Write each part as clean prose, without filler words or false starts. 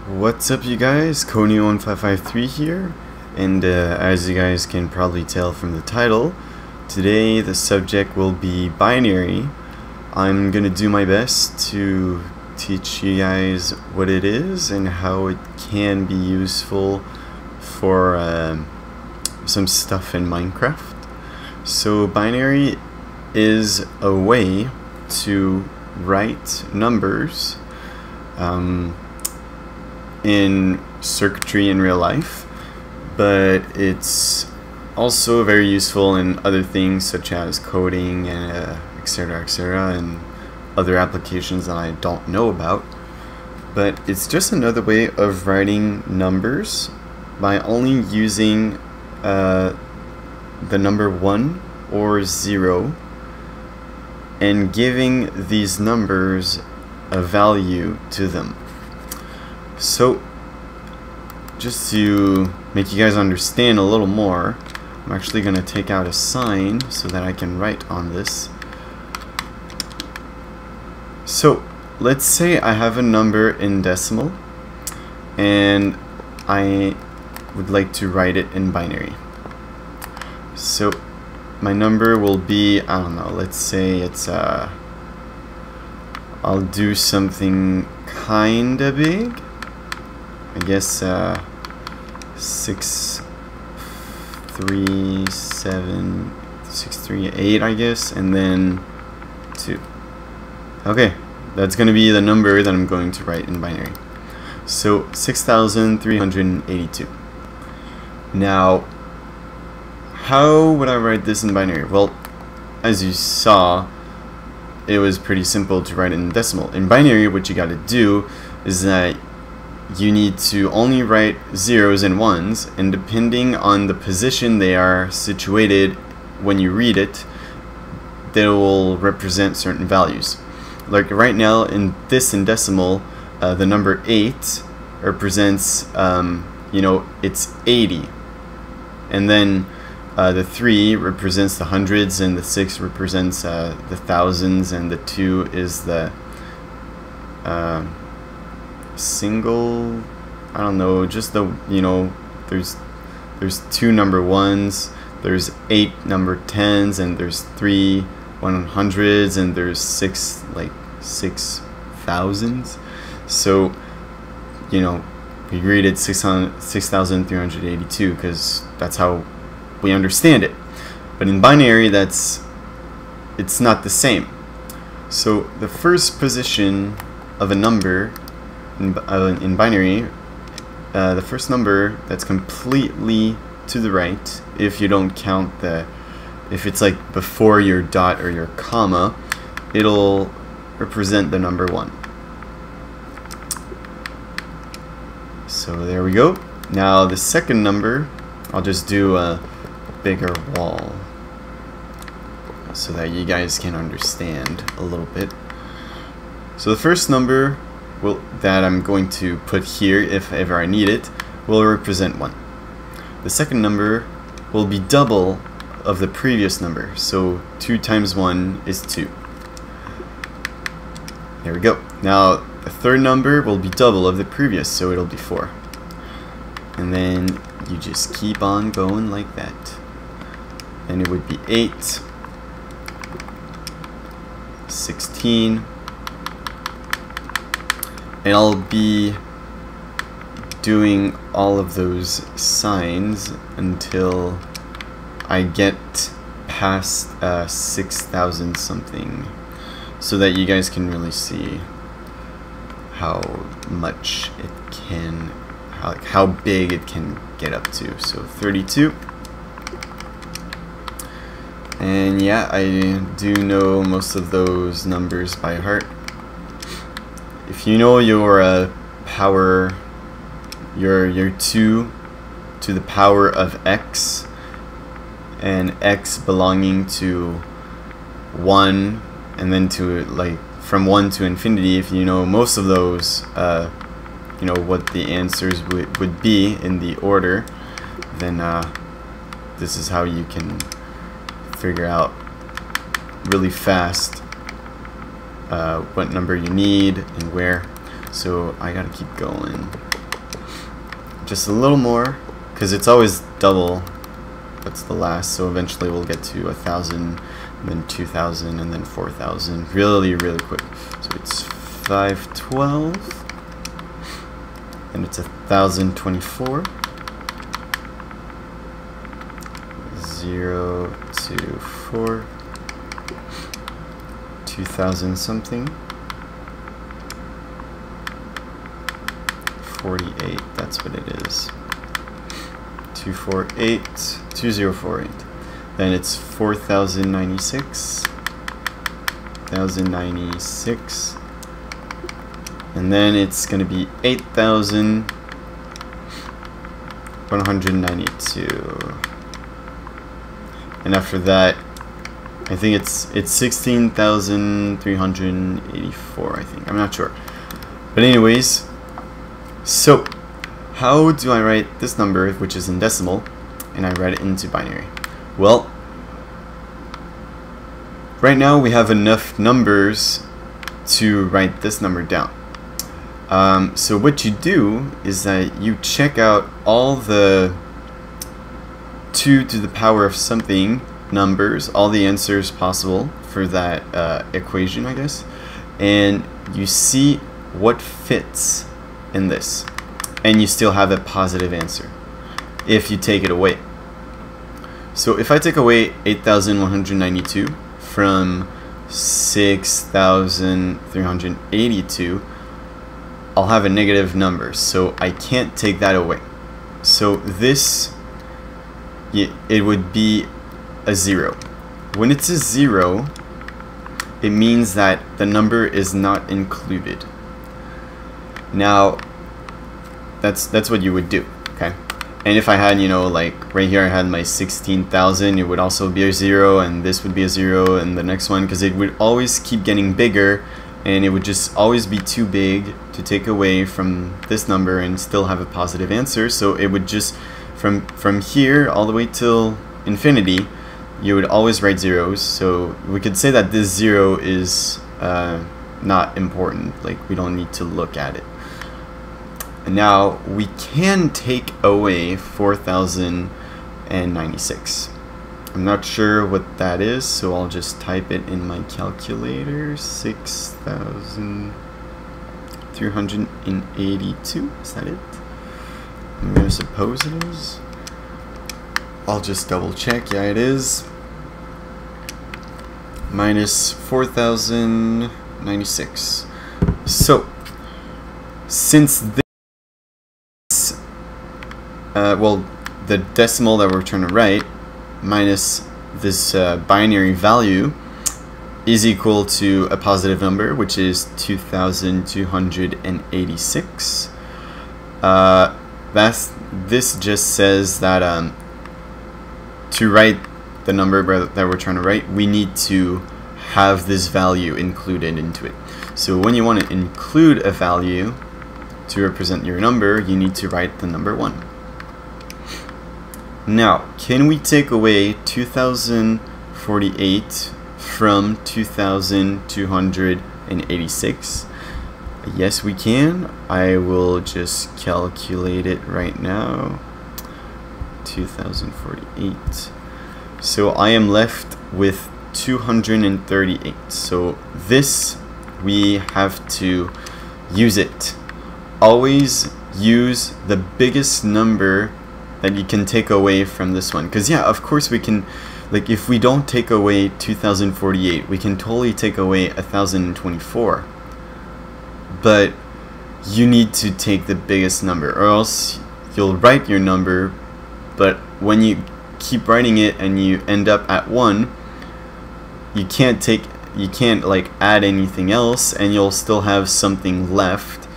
What's up, you guys? Coney1553 here, and as you guys can probably tell from the title, today the subject will be binary. I'm gonna do my best to teach you guys what it is and how it can be useful for some stuff in Minecraft. So binary is a way to write numbers in circuitry in real life, but it's also very useful in other things such as coding and etc, and other applications that I don't know about. But it's just another way of writing numbers by only using the number 1 or 0 and giving these numbers a value to them. So, just to make you guys understand a little more, I'm actually going to take out a sign so that I can write on this. So, let's say I have a number in decimal and I would like to write it in binary. So, my number will be, I don't know, let's say it's I'll do something kinda big. I guess 638, I guess, and then 2. Okay, that's going to be the number that I'm going to write in binary. So 6,382. Now, how would I write this in binary? Well, as you saw, it was pretty simple to write in decimal. In binary, what you got to do is that you need to only write zeros and ones, and depending on the position they are situated when you read it, they will represent certain values. Like right now in decimal, the number 8 represents it's 80, and then the 3 represents the hundreds, and the 6 represents the thousands, and the 2 is the single, I don't know, just the, there's 2 number 1s, there's 8 number 10s, and there's 3 100s, and there's 6 thousands. So we read it 6,382 because that's how we understand it. But in binary, it's not the same. So the first position of a number in binary, the first number that's completely to the right, if you don't count if it's like before your dot or your comma, it'll represent the number 1. So there we go. Now the second number, I'll just do a bigger wall so that you guys can understand a little bit. So the first number that I'm going to put here, if ever I need it, will represent 1. The second number will be double of the previous number, so 2 times 1 is 2. There we go. Now the third number will be double of the previous, so it'll be 4. And then you just keep on going like that. And it would be 8, 16, and I'll be doing all of those signs until I get past 6,000 something, so that you guys can really see how much it can, how big it can get up to. So 32. And yeah, I do know most of those numbers by heart. If you know your power, your 2 to the power of x, and x belonging to 1, and then to from 1 to infinity, if you know most of those, what the answers would be in the order, then this is how you can figure out really fast what number you need and where. So I gotta keep going. just a little more, because it's always double what's the last, so eventually we'll get to 1,000, and then 2,000, and then 4,000 really quick. So it's 512, and it's 1,024, 0 to 4, 2,000 something, 48, that's what it is. 248, 2048. Then it's 4,096, 1,096, and then it's going to be 8,192. And after that, I think it's 16,384, I think. I'm not sure. But anyways, so how do I write this number, which is in decimal, and I write it into binary? Well, right now we have enough numbers to write this number down. So what you do is that you check out all the 2 to the power of something numbers, all the answers possible for that equation, I guess, and you see what fits in this, and you still have a positive answer if you take it away. So if I take away 8,192 from 6,382, I'll have a negative number, so I can't take that away. So this, it would be a 0. When it's a 0, it means that the number is not included. Now, that's what you would do, okay? And if I had, you know, like right here I had my 16,000, it would also be a 0, and this would be a 0, and the next one, because it would always keep getting bigger, and it would just always be too big to take away from this number and still have a positive answer. So it would just, from here all the way till infinity, you would always write zeros. So we could say that this 0 is not important, like we don't need to look at it. And now we can take away 4,096. I'm not sure what that is, so I'll just type it in my calculator. 6,382, is that it? I'm gonna suppose it is. I'll just double check. Yeah, it is. Minus 4,096. So, since this, well, the decimal that we're trying to write minus this binary value is equal to a positive number, which is 2,286. This just says that to write the number that we're trying to write, we need to have this value included into it. So when you want to include a value to represent your number, you need to write the number 1. Now, can we take away 2,048 from 2,286? Yes, we can. I will just calculate it right now. 2,048. So I am left with 238. So this, we have to use it. Always use the biggest number that you can take away from this one, because yeah, of course we can, like if we don't take away 2,048, we can totally take away 1,024, but you need to take the biggest number, or else you'll write your number, but when you keep writing it and you end up at 1, you can't like add anything else, and you'll still have something left.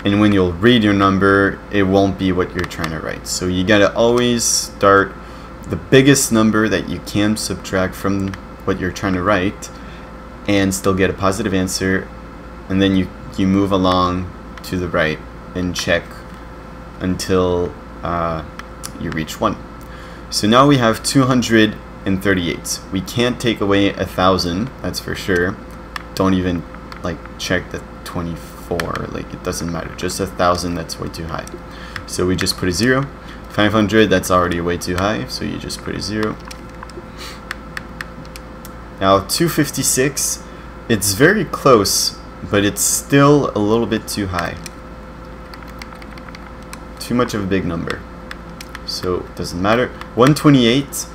And when you'll read your number, it won't be what you're trying to write. So you gotta always start the biggest number that you can subtract from what you're trying to write and still get a positive answer, and then you move along to the right and check until you reach 1. So now we have 238. We can't take away 1,000, that's for sure. Don't even like check the 24 4, like it doesn't matter. Just 1,000, that's way too high. So we just put a 0. 500, that's already way too high, so you just put a 0. Now 256, it's very close, but it's still a little bit too high. Too much of a big number. So it doesn't matter. 128,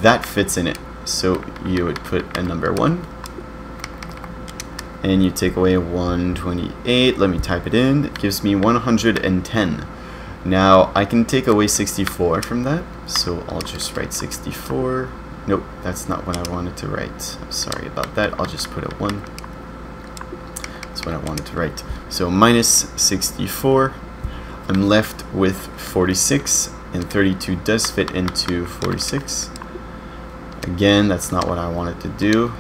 that fits in it. So you would put a number 1. And you take away 128. Let me type it in. It gives me 110. Now I can take away 64 from that. So I'll just write 64. Nope, that's not what I wanted to write. I'm sorry about that. I'll just put a 1. That's what I wanted to write. So minus 64. I'm left with 46, and 32 does fit into 46. Again, that's not what I wanted to do.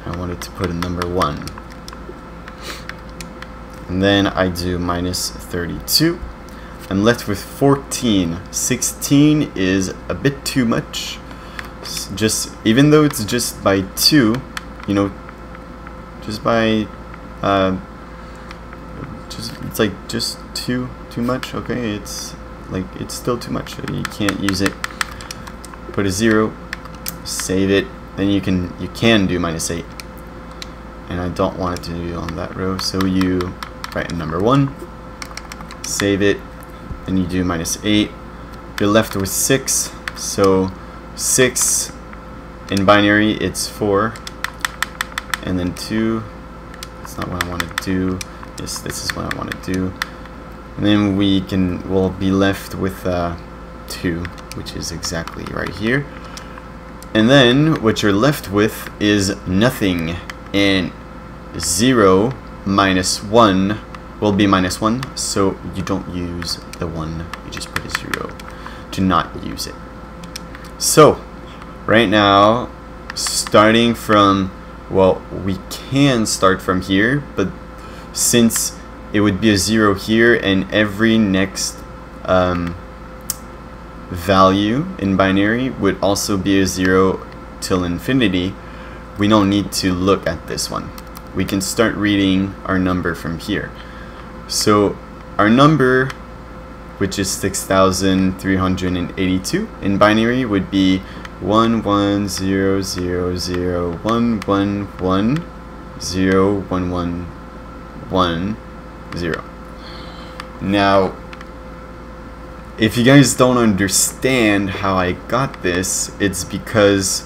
I wanted to put a number 1. And then I do minus 32. I'm left with 14. 16 is a bit too much. Just even though it's just by 2, you know, just by it's like just too much. Okay, it's like it's still too much. You can't use it. Put a 0, save it. Then you can do minus 8, and I don't want it to be on that row. So you write a number 1, save it. And you do minus 8, you're left with 6. So 6 in binary, it's 4, and then 2. That's not what I want to do. Yes, this is what I want to do. And then we'll be left with 2, which is exactly right here. And then what you're left with is nothing, and 0 minus 1 will be minus 1, so you don't use the 1, you just put a 0 to not use it. So right now, starting from, well, we can start from here, but since it would be a 0 here, and every next value in binary would also be a 0 till infinity, we don't need to look at this one. We can start reading our number from here. So our number, which is 6,382 in binary, would be 110011101110. Now, if you guys don't understand how I got this, it's because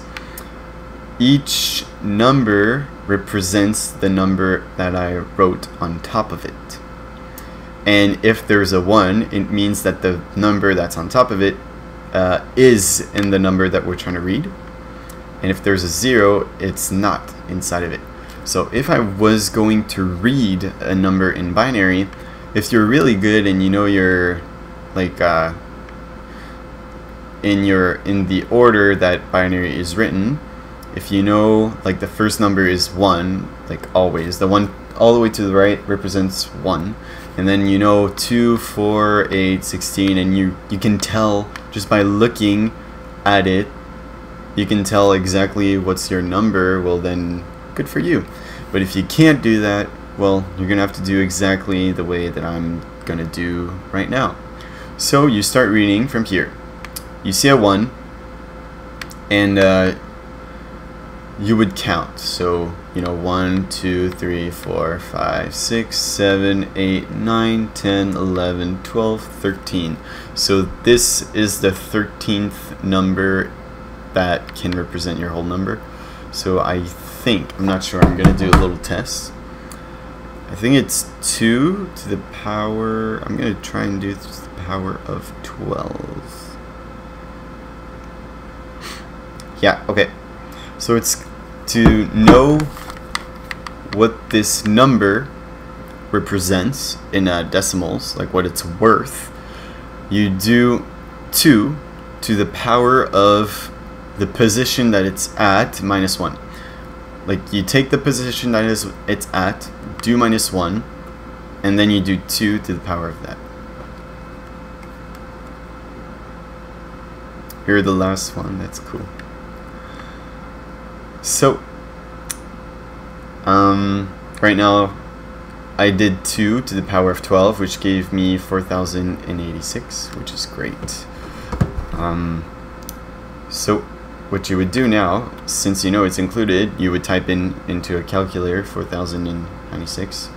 each number represents the number that I wrote on top of it. And if there's a 1, it means that the number that's on top of it is in the number that we're trying to read. And if there's a 0, it's not inside of it. So if I was going to read a number in binary, if you're really good and you know you're like in the order that binary is written, if you know like the first number is 1, like always, the 1 all the way to the right represents 1. And then you know 2, 4, 8, 16, and you can tell just by looking at it, you can tell exactly what's your number. Well, then good for you. But if you can't do that, well, you're gonna have to do exactly the way that I'm gonna do right now. So you start reading from here. You see a 1, and you would count. So, you know, 1, 2, 3, 4, 5, 6, 7, 8, 9, 10, 11, 12, 13. So this is the 13th number that can represent your whole number. So I think, I'm not sure, I'm going to do a little test. I think it's 2 to the power, I'm going to try and do it to the power of 12. Yeah, okay. So it's to know what this number represents in decimals, like what it's worth, you do 2 to the power of the position that it's at minus 1. Like you take the position that it's at, do minus 1, and then you do 2 to the power of that. Here the last one, that's cool. So Right now I did 2 to the power of 12, which gave me 4086, which is great. So what you would do now, since you know it's included, you would type in into a calculator 4096.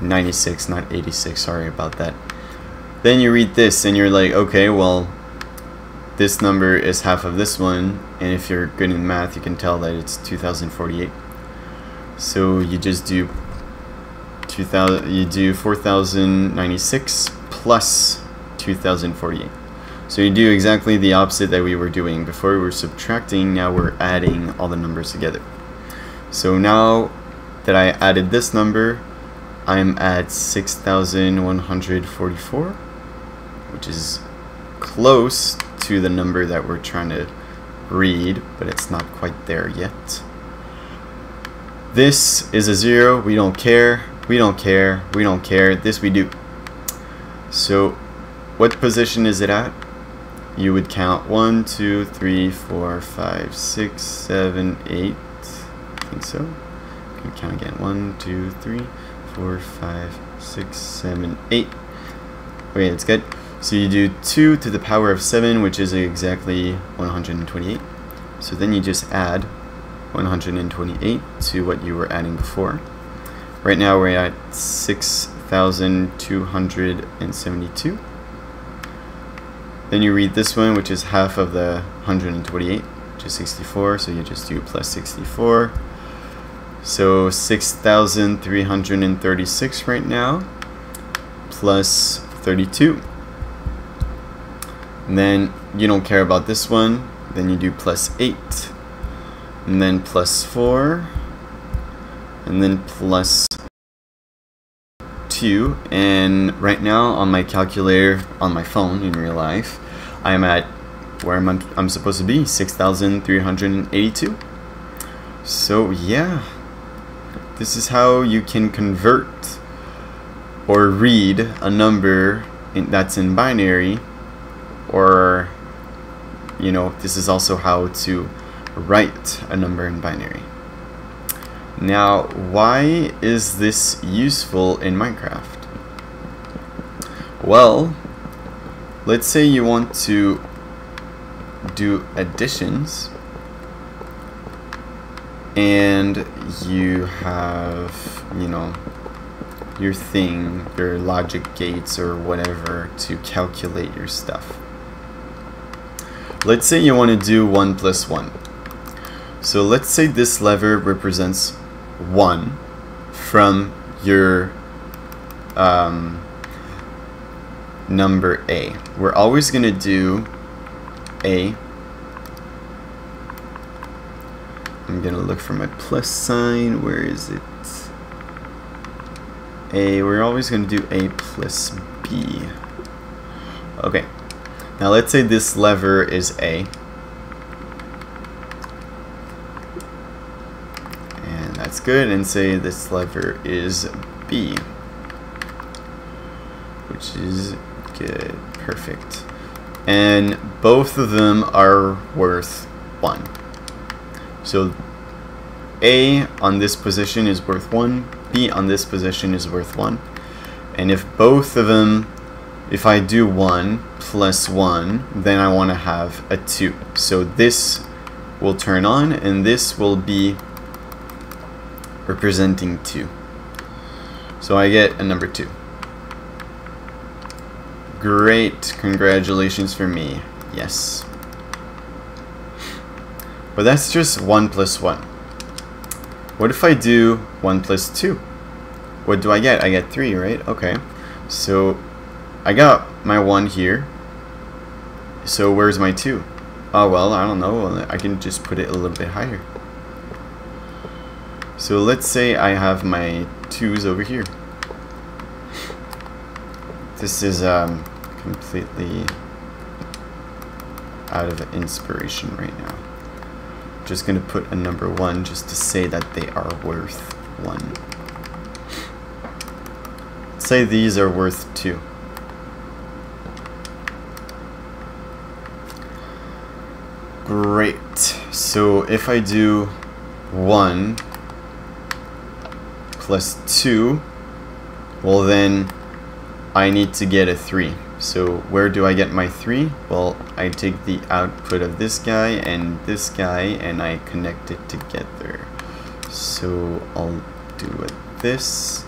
96, not 86, sorry about that. Then you read this and you're like, okay, well, this number is half of this one, and if you're good in math, you can tell that it's 2048. So you just do 4096 plus 2048. So you do exactly the opposite that we were doing. Before we were subtracting, now we're adding all the numbers together. So now that I added this number, I'm at 6,144, which is close to the number that we're trying to read, but it's not quite there yet. This is a 0, we don't care, we don't care, we don't care, this we do. So what position is it at? You would count 1, 2, 3, 4, 5, 6, 7, 8, I think so. You can count again, 1, 2, 3, 4, 5, 6, 7, 8. Okay, that's good. So you do 2 to the power of 7, which is exactly 128. So then you just add 128 to what you were adding before. Right now we're at 6,272. Then you read this one, which is half of the 128, which is 64, so you just do plus 64. So 6,336 right now, plus 32. And then you don't care about this one, then you do plus 8, and then plus 4, and then plus 2. And right now on my calculator, on my phone in real life, I'm at where I'm supposed to be, 6,382. So yeah, this is how you can convert or read a number that's in binary, or you know, this is also how to write a number in binary. Now, why is this useful in Minecraft? Well, let's say you want to do additions and you have, you know, your thing, your logic gates or whatever to calculate your stuff. Let's say you want to do 1 plus 1. So let's say this lever represents 1 from your number A. We're always going to do A. I'm going to look for my plus sign. Where is it? A. We're always going to do A plus B. Okay. Now let's say this lever is A. And that's good. And say this lever is B. Which is good. Perfect. And both of them are worth 1. So A on this position is worth 1. B on this position is worth 1. And if both of them, if I do 1 plus 1, then I want to have a 2. So this will turn on and this will be representing 2. So I get a number 2. Great, congratulations for me. Yes. But that's just 1 plus 1. What if I do 1 plus 2? What do I get? I get 3, right? Okay. So I got my 1 here. So where's my 2? Oh, well, I don't know. I can just put it a little bit higher. So let's say I have my 2's over here. This is completely out of inspiration right now. Just gonna put a number 1 just to say that they are worth 1. Say these are worth 2. Great. So if I do 1 plus 2, well then I need to get a 3. So where do I get my 3? Well, I take the output of this guy and I connect it together. So I'll do it this,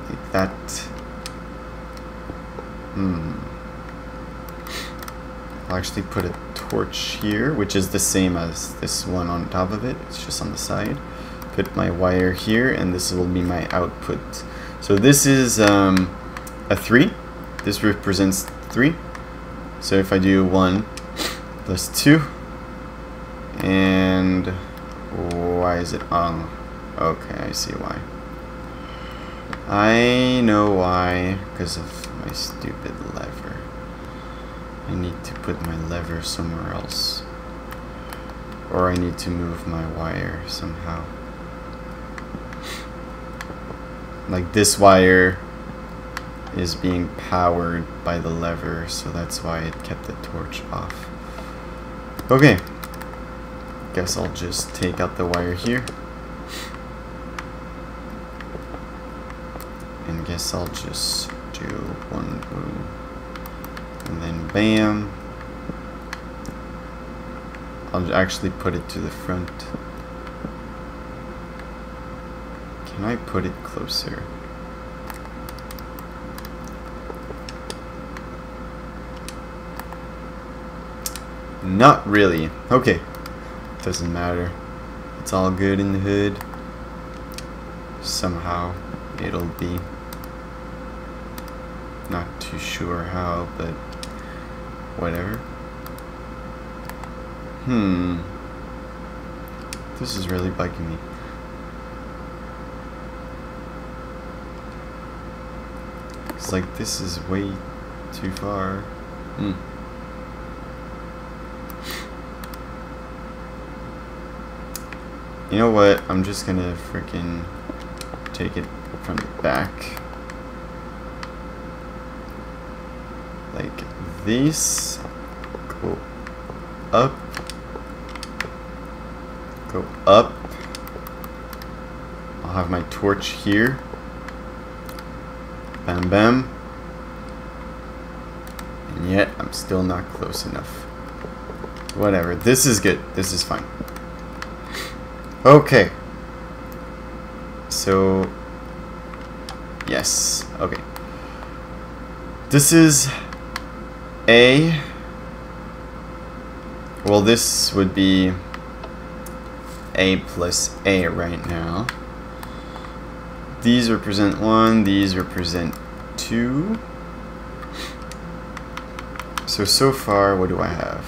like that. I'll actually put a torch here, which is the same as this one on top of it. It's just on the side. Put my wire here, and this will be my output. So this is a 3. This represents 3. So if I do 1 plus 2, and why is it on? Okay, I see why. I know why, because of my stupid lever. I need to put my lever somewhere else. Or I need to move my wire somehow. Like this wire is being powered by the lever, so that's why it kept the torch off. Okay. Guess I'll just take out the wire here. And guess I'll just do 1 boom. And then bam. I'll actually put it to the front. Can I put it closer? Not really. Okay. Doesn't matter. It's all good in the hood. Somehow it'll be. Not too sure how, but whatever. This is really bugging me. It's like this is way too far. You know what? I'm just gonna freaking take it from the back. Like this. Go up. Go up. I'll have my torch here. Bam bam. And yet I'm still not close enough. Whatever. This is good. This is fine. Okay. So yes. Okay. This is A. Well, this would be A plus A right now. These represent 1, these represent 2. So far, what do I have?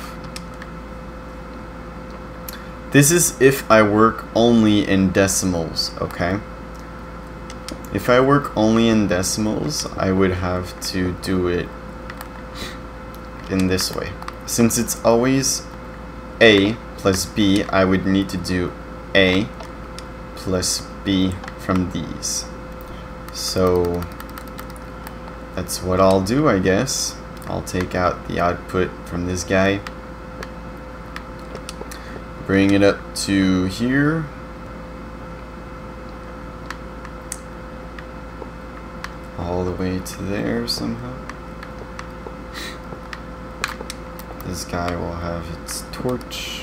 This is if I work only in decimals, okay? If I work only in decimals, I would have to do it in this way. Since it's always A plus B, I would need to do A plus B from these. So that's what I'll do, I guess. I'll take out the output from this guy, bring it up to here, all the way to there somehow. This guy will have its torch.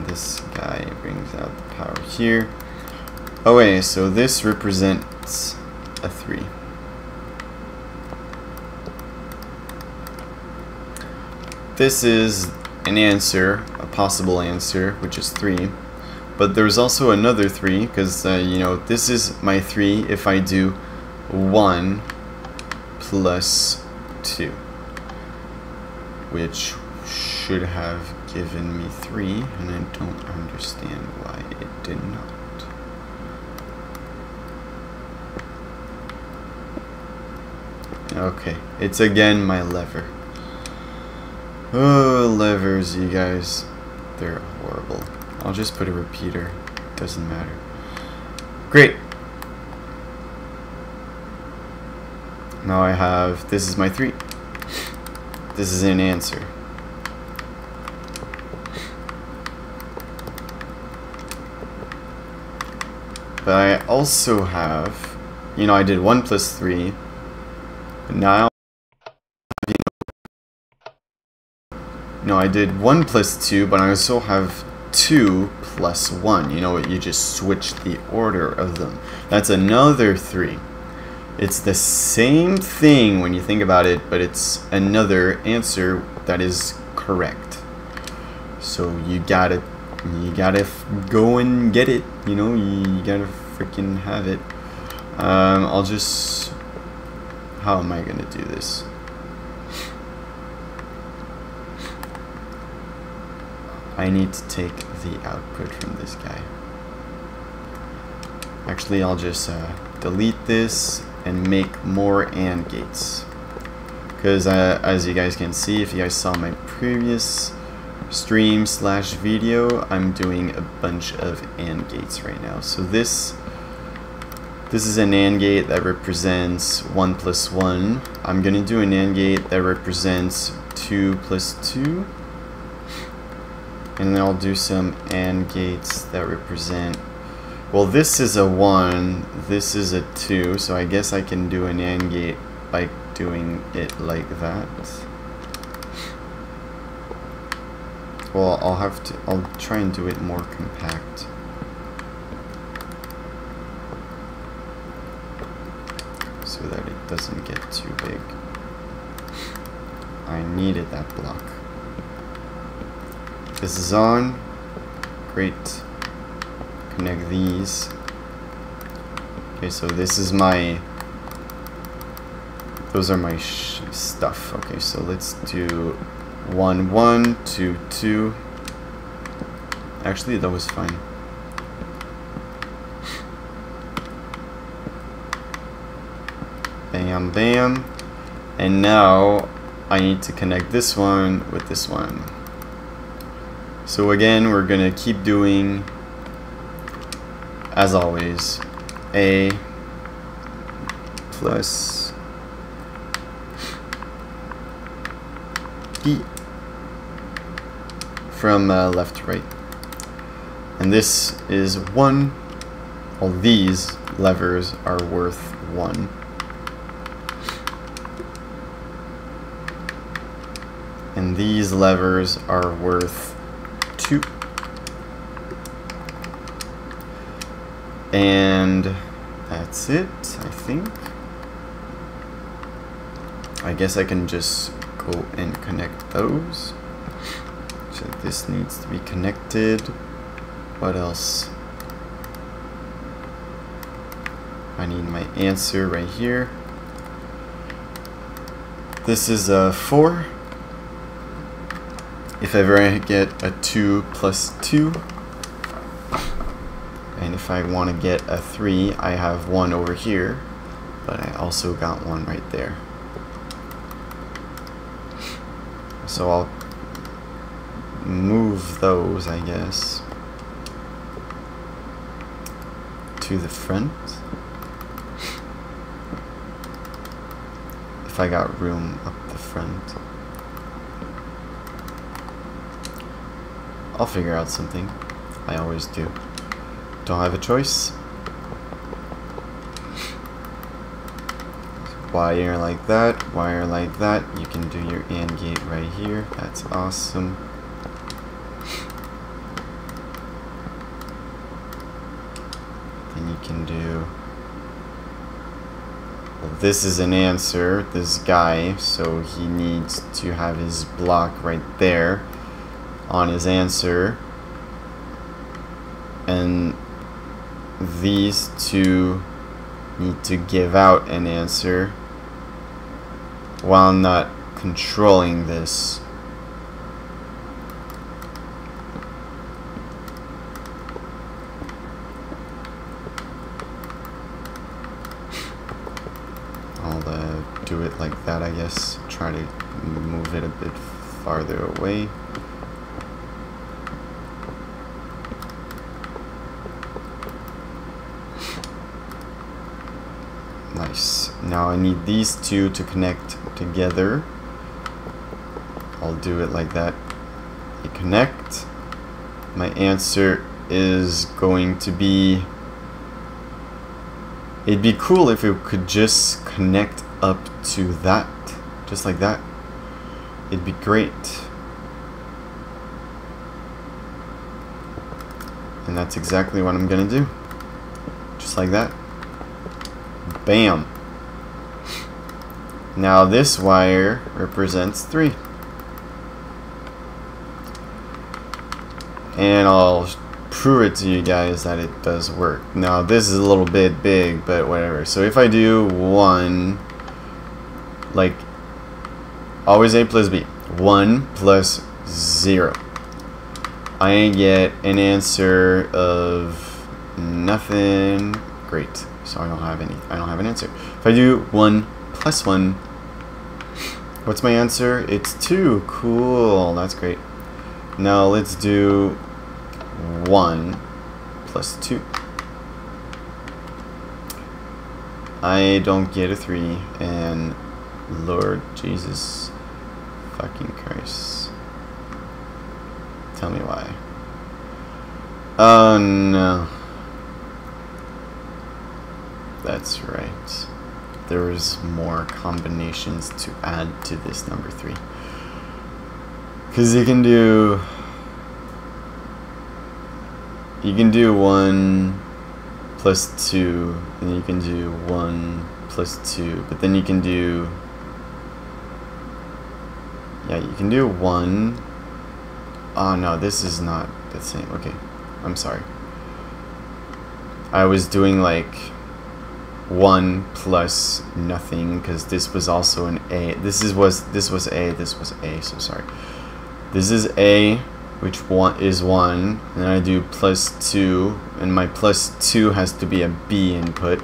This guy brings out the power here. Oh wait, so this represents a 3. This is an answer, a possible answer, which is 3. But there's also another 3, because, you know, this is my 3 if I do 1 plus 2. Which should have given me 3, and I don't understand why it did not. Okay, it's again my lever. Oh, levers, you guys. They're horrible. I'll just put a repeater. Doesn't matter. Great. Now I have, this is my 3. This is an answer. But I also have, you know, I did 1 plus 3, but now, no, I did 1 plus 2, but I also have 2 plus 1. You know, you just switch the order of them. That's another 3. It's the same thing when you think about it, but it's another answer that is correct. So you gotta go and get it. You know, you gotta freaking have it. I'll just, how am I gonna do this? I need to take the output from this guy. Actually, I'll just delete this and make more AND gates. Because as you guys can see, if you guys saw my previous stream / video, I'm doing a bunch of AND gates right now. So this is an AND gate that represents 1 plus 1. I'm gonna do an AND gate that represents 2 plus 2. And then I'll do some AND gates that represent, well, this is a 1, this is a 2, so I guess I can do an AND gate by doing it like that. Well, I'll try and do it more compact. So that it doesn't get too big. I needed that block. This is on. Great. Connect these. Okay, so this is my, those are my stuff. Okay, so let's do 1 1 2 2. Actually, that was fine. Bam bam. And now I need to connect this one with this one. So again, we're gonna keep doing, as always, A plus B from left to right. And this is 1. All these levers are worth 1. And these levers are worth 2. And that's it, I think. I guess I can just go and connect those. So this needs to be connected. What else? I need my answer right here. This is a 4. If ever I get a 2 plus 2, and if I want to get a 3, I have 1 over here, but I also got 1 right there. So I'll move those, I guess, to the front. If I got room up the front. I'll figure out something. I always do. Don't have a choice. Wire like that, wire like that. You can do your AND gate right here. That's awesome. Then you can do, well, this is an answer, this guy, so he needs to have his block right there on his answer, and these two need to give out an answer while not controlling this. I'll do it like that, I guess. Try to move it a bit farther away. Nice. Now I need these two to connect together. I'll do it like that. You connect. My answer is going to be It'd be cool if it could just connect up to that, just like that. It'd be great. And that's exactly what I'm gonna do. Just like that. Bam. Now this wire represents 3. And I'll prove it to you guys that it does work. Now this is a little bit big, but whatever. So if I do 1, like always A plus B, 1 plus 0, I get an answer of nothing. Great. So I don't have an answer. If I do 1 plus 1, what's my answer? It's 2. Cool. That's great. Now let's do 1 plus 2. I don't get a 3, and Lord Jesus fucking Christ. Tell me why. Oh no. That's right. There's more combinations to add to this number 3. Because you can do 1 plus 2, and you can do 1 plus 2, but then you can do, yeah, you can do 1. Oh no, this is not the same. Okay, I'm sorry. I was doing like 1 plus nothing, because this was also an A. This was A, this was A, so sorry. This is A, which is 1, and then I do plus 2, and my plus 2 has to be a B input.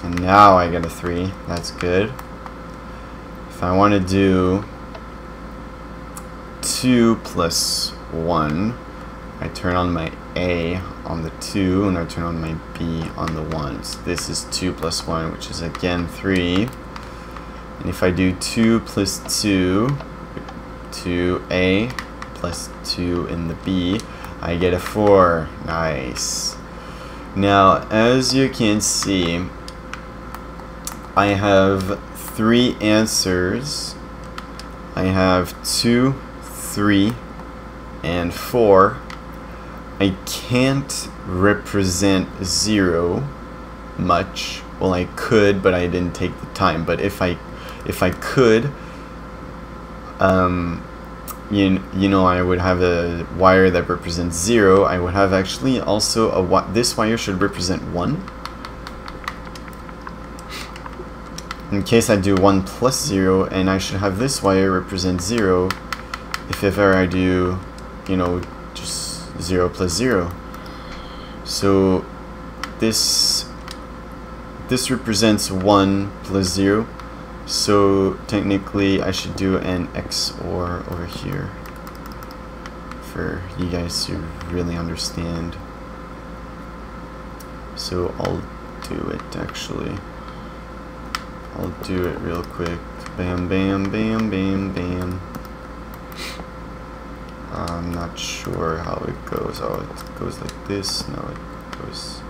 And now I get a 3. That's good. If I want to do 2 plus 1, I turn on my A on the 2, and I turn on my B on the 1. So this is 2 plus 1, which is again 3. And if I do 2 plus 2, 2A plus 2 in the B, I get a 4. Nice. Now, as you can see, I have 3 answers. I have 2, 3, and 4. I can't represent 0 much. Well, I could, but I didn't take the time. But if I could, you know, I would have a wire that represents 0. I would have actually also this wire should represent 1. In case I do 1 plus 0, and I should have this wire represent 0 if ever I do, you know, just 0 plus 0. So this represents 1 plus 0. So technically I should do an XOR over here for you guys to really understand. So I'll do it actually. I'll do it real quick. Bam, bam, bam, bam, bam. I'm not sure how it goes. Oh, it goes like this. No, it goes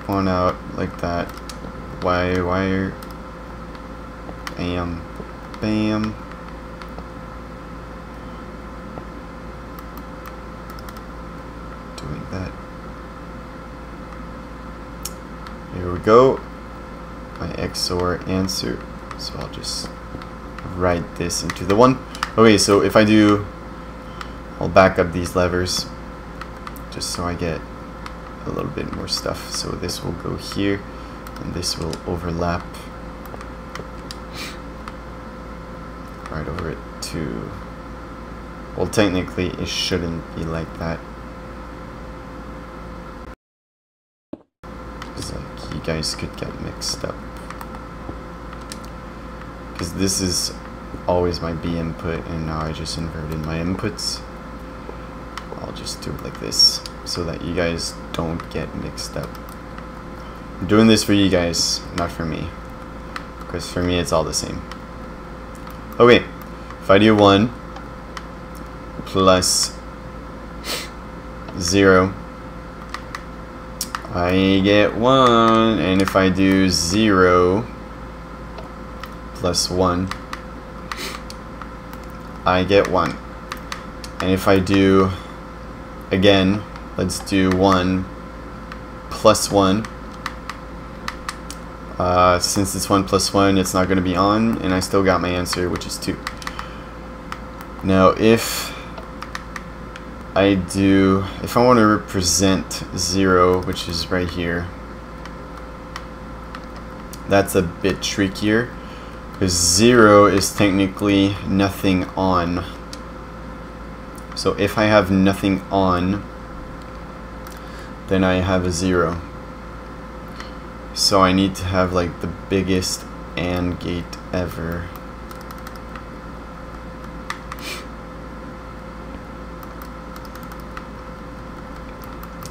one out like that. Wire. Bam. Bam. Doing that. Here we go. My XOR answer. So I'll just write this into the 1. Okay, so if I do, I'll back up these levers just so I get a little bit more stuff. So this will go here, and this will overlap right over it too. Well, technically it shouldn't be like that. It's like you guys could get mixed up, because this is always my B input, and now I just inverted my inputs. I'll just do it like this so that you guys don't get mixed up. I'm doing this for you guys, not for me, because for me it's all the same. Okay, if I do 1 plus 0, I get 1, and if I do 0 plus 1, I get 1. And if I do, again, let's do 1 plus 1. Since it's 1 plus 1, it's not going to be on, and I still got my answer, which is 2. Now, if I want to represent 0, which is right here, that's a bit trickier, because 0 is technically nothing on. So if I have nothing on, then I have a 0. So I need to have like the biggest AND gate ever.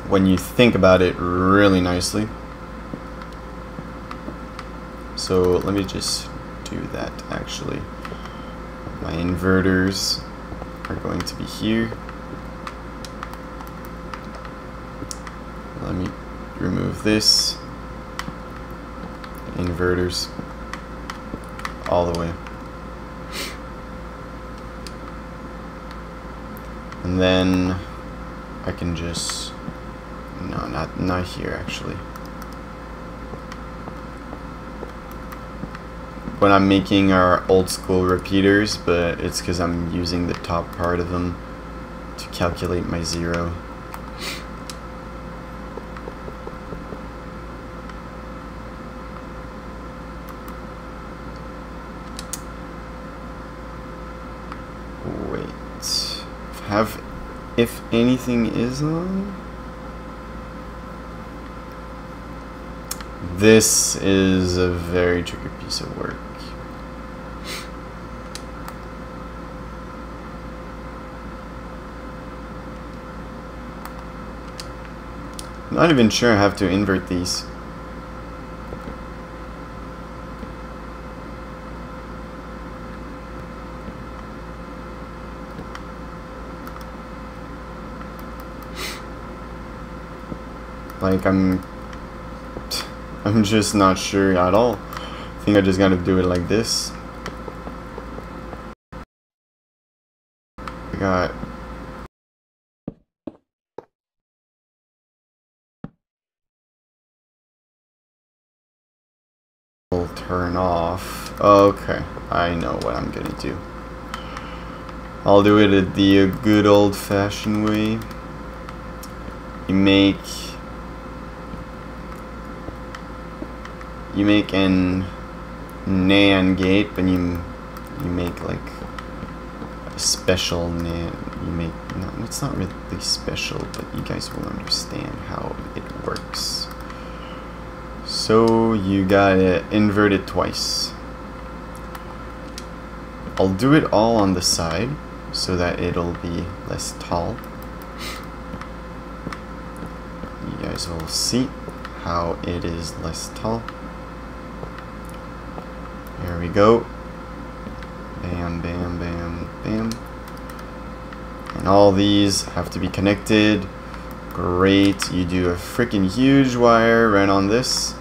When you think about it really nicely. So let me just do that actually. My inverters are going to be here. Let me remove this. Inverters all the way. And then I can just, no, not here actually. What I'm making are old school repeaters, but it's because I'm using the top part of them to calculate my 0. If anything is on, this is a very tricky piece of work. I'm not even sure I have to invert these. Like, I'm just not sure at all. I think I just gotta do it like this. I got turn off. Okay, I know what I'm gonna do. I'll do it the good old-fashioned way. You make an NAND gate, but you make like a special NAND. No, it's not really special, but you guys will understand how it works. So you gotta invert it twice. I'll do it all on the side so that it'll be less tall. You guys will see how it is less tall. There we go. Bam, bam, bam, bam. And all these have to be connected. Great. You do a freaking huge wire right on this.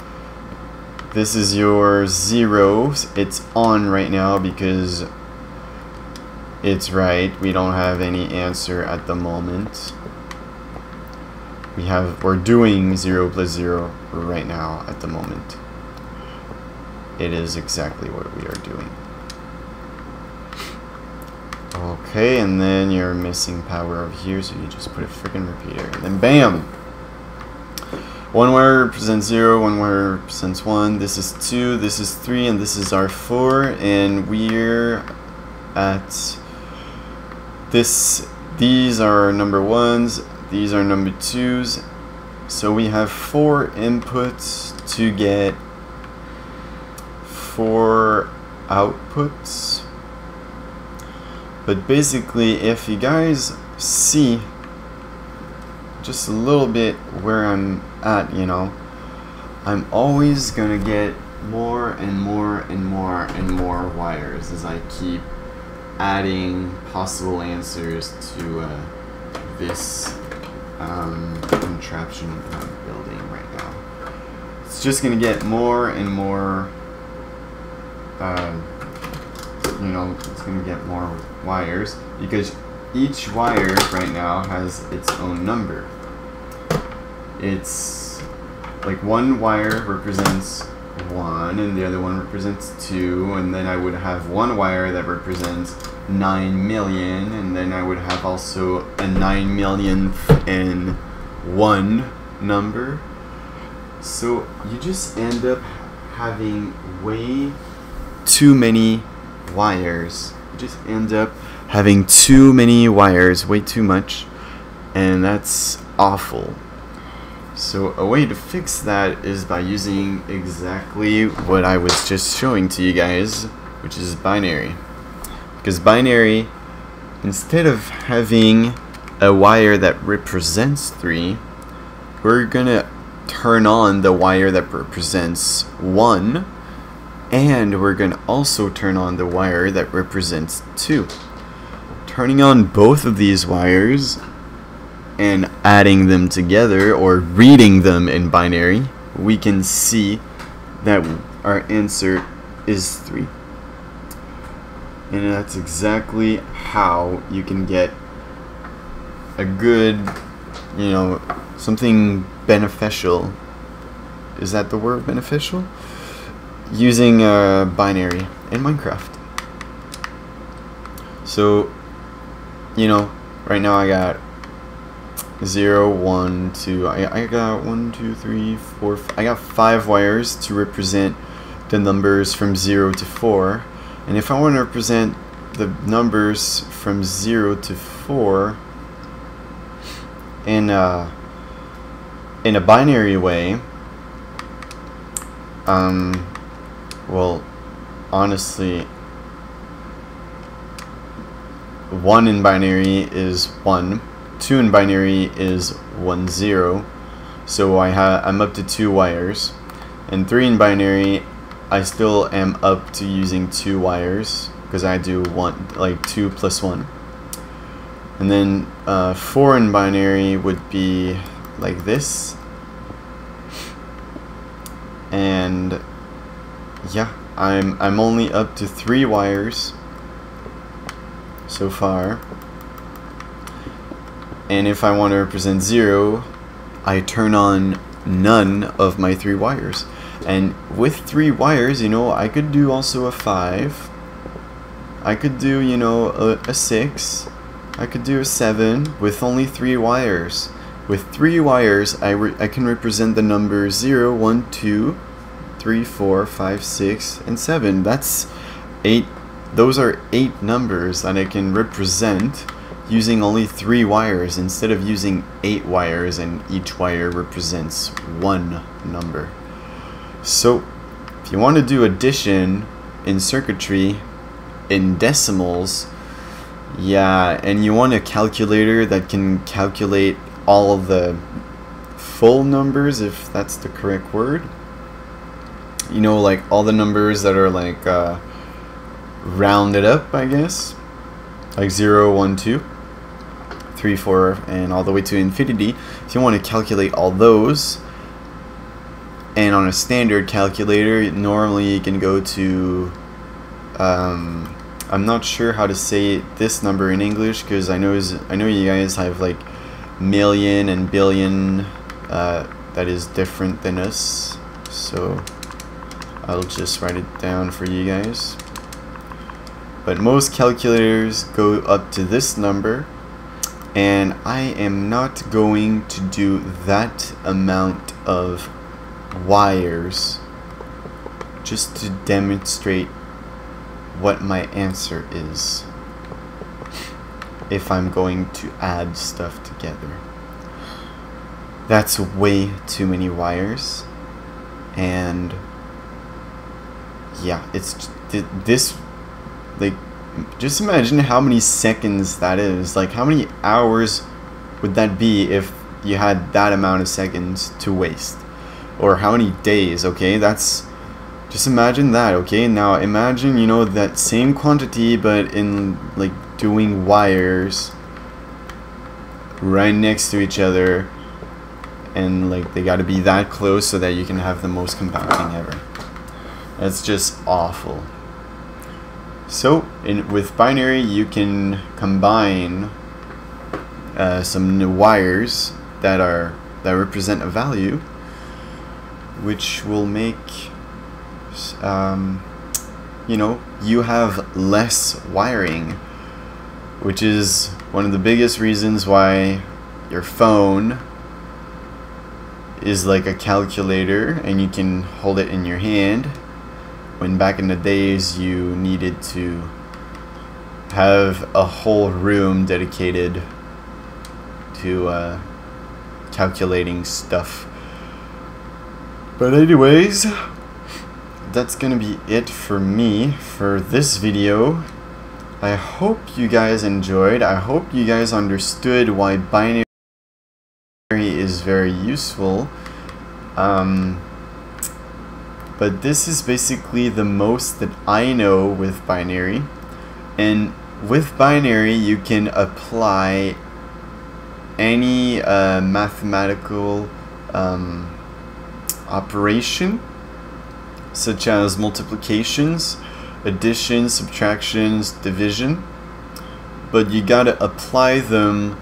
This is your 0. It's on right now because it's right. We don't have any answer at the moment. We're doing 0 plus 0 right now at the moment. It is exactly what we are doing. Okay, and then you're missing power over here, so you just put a freaking repeater, and then BAM! One wire represents 0, one wire represents 1, this is 2, this is 3, and this is our 4, and we're at this. These are number 1s, these are number 2s, so we have 4 inputs to get 4 outputs. But basically, if you guys see just a little bit where I'm at, you know, I'm always gonna get more and more and more and more wires as I keep adding possible answers to this contraption that I'm building right now. It's just gonna get more and more, you know, it's gonna get more wires because each wire right now has its own number. It's like one wire represents 1 and the other one represents 2, and then I would have one wire that represents 9 million, and then I would have also a 9 millionth and 1 number. So you just end up having way too many wires. You just end up having too many wires, way too much, and that's awful. So a way to fix that is by using exactly what I was just showing to you guys, which is binary. Because binary, instead of having a wire that represents 3, we're gonna turn on the wire that represents 1, and we're gonna also turn on the wire that represents 2. Turning on both of these wires and adding them together, or reading them in binary, we can see that our answer is 3. And that's exactly how you can get a good, you know, something beneficial. Is that the word, beneficial? Using binary in Minecraft. So, you know, right now I got 0, 1, 2. I got 1, 2, 3, 4. I got 5 wires to represent the numbers from 0 to 4. And if I want to represent the numbers from 0 to 4 in a binary way, well, honestly, 1 in binary is 1. 2 in binary is 1, 0. So I'm up to 2 wires. And 3 in binary, I still am up to using 2 wires because I do 2 plus 1. And then 4 in binary would be like this. And yeah, I'm only up to 3 wires so far. And if I want to represent 0, I turn on none of my 3 wires. And with 3 wires, you know, I could do also a 5. I could do, you know, a 6. I could do a 7 with only 3 wires. With 3 wires, I can represent the numbers 0, 1, 2, 3, 4, 5, 6, and 7. That's 8. Those are 8 numbers that I can represent using only 3 wires instead of using 8 wires, and each wire represents 1 number. So if you want to do addition in circuitry in decimals, yeah, and you want a calculator that can calculate all of the full numbers, if that's the correct word, you know, like all the numbers that are like rounded up, I guess, like 0, 1, 2, 3, 4, and all the way to infinity. If you want to calculate all those, and on a standard calculator, normally you can go to, I'm not sure how to say this number in English, because I know you guys have like million and billion that is different than us, so I'll just write it down for you guys. But most calculators go up to this number, and I am not going to do that amount of wires just to demonstrate what my answer is if I'm going to add stuff together. That's way too many wires, and yeah, it's this, like, just imagine how many seconds that is. Like, how many hours would that be if you had that amount of seconds to waste? Or how many days? Okay, that's, just imagine that. Okay, now imagine, you know, that same quantity, but in like doing wires right next to each other and like they got to be that close so that you can have the most compounding ever. That's just awful. So with binary, you can combine some wires that represent a value, which will make you know, you have less wiring, which is one of the biggest reasons why your phone is like a calculator and you can hold it in your hand, when back in the days you needed to have a whole room dedicated to calculating stuff. But anyways, that's gonna be it for me for this video. I hope you guys enjoyed. I hope you guys understood why binary is very useful. But this is basically the most that I know with binary. And with binary, you can apply any mathematical operation, such as multiplications, addition, subtractions, division, but you gotta apply them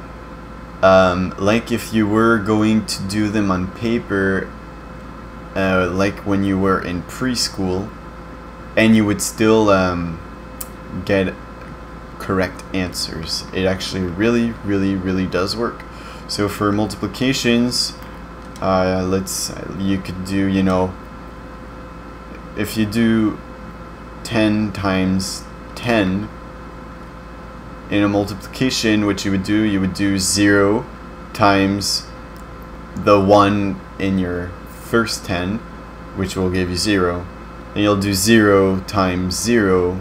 like if you were going to do them on paper, like when you were in preschool, and you would still get correct answers. It actually really does work. So for multiplications, you could do, you know, if you do 10 times 10 in a multiplication, what you would do 0 times the 1 in your first 10, which will give you 0. And you'll do 0 times 0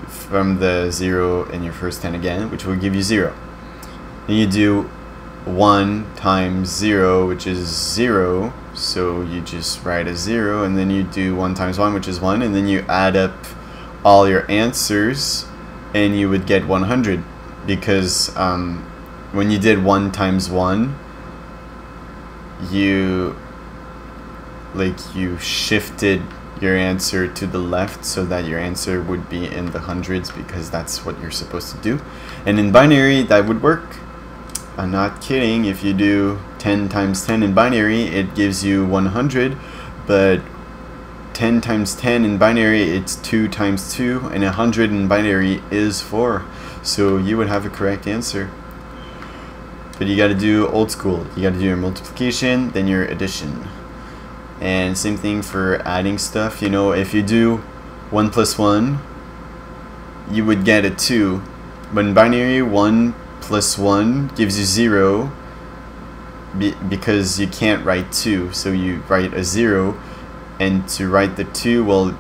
from the 0 in your first 10 again, which will give you 0. Then you do 1 times 0, which is 0, so you just write a 0, and then you do 1 times 1, which is 1, and then you add up all your answers and you would get 100, because when you did 1 times 1, you shifted your answer to the left so that your answer would be in the hundreds, because that's what you're supposed to do. And in binary, that would work. I'm not kidding. If you do 10 times 10 in binary, it gives you 100, but 10 times 10 in binary, it's 2 times 2, and 100 in binary is 4. So you would have a correct answer. But you got to do old school. You got to do your multiplication, then your addition. And same thing for adding stuff. You know, if you do 1 plus 1, you would get a 2. But in binary, 1 plus 1 gives you 0, because you can't write 2, so you write a 0. And to write the 2, well,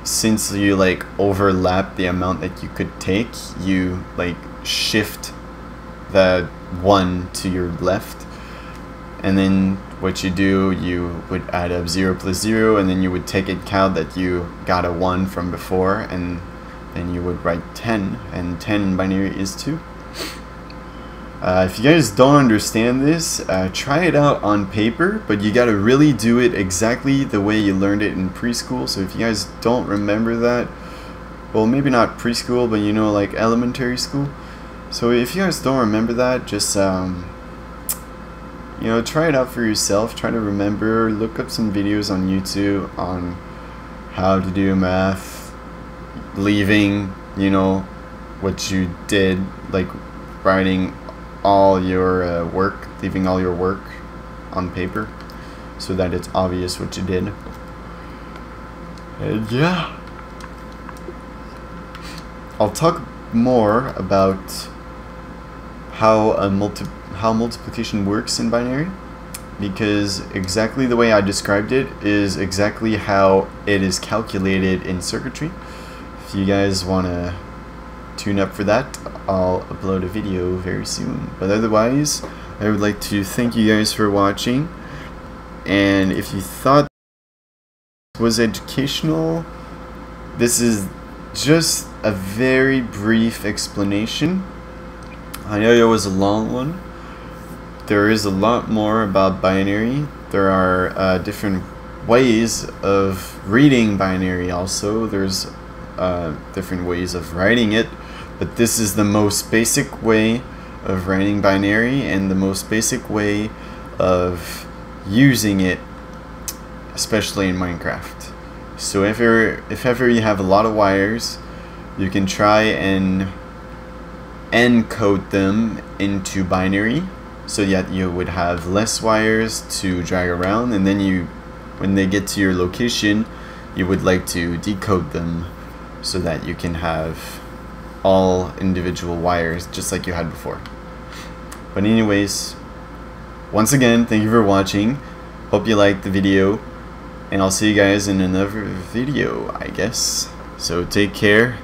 since you like overlap the amount that you could take, you like shift the 1 to your left, and then what you do, you would add up 0 plus 0, and then you would take into account that you got a 1 from before, and then you would write 10, and 10 in binary is 2. If you guys don't understand this, try it out on paper, but you gotta really do it exactly the way you learned it in preschool. So if you guys don't remember that, well, maybe not preschool, but you know, like elementary school. So if you guys don't remember that, just you know, try it out for yourself. Try to remember, look up some videos on YouTube on how to do math, leaving, you know, what you did, like writing all your work, leaving all your work on paper so that it's obvious what you did. And yeah, I'll talk more about how multiplication works in binary, because exactly the way I described it is exactly how it is calculated in circuitry. If you guys want to tune up for that, I'll upload a video very soon. But otherwise, I would like to thank you guys for watching, and if you thought it was educational, this is just a very brief explanation. I know it was a long one, there is a lot more about binary. There are different ways of reading binary also. There's different ways of writing it, but this is the most basic way of writing binary and the most basic way of using it, especially in Minecraft. So if ever you have a lot of wires, you can try and encode them into binary so that you would have less wires to drag around, and then when they get to your location, you would like to decode them so that you can have all individual wires just like you had before. But anyways, once again, thank you for watching. Hope you liked the video, and I'll see you guys in another video, I guess. So take care.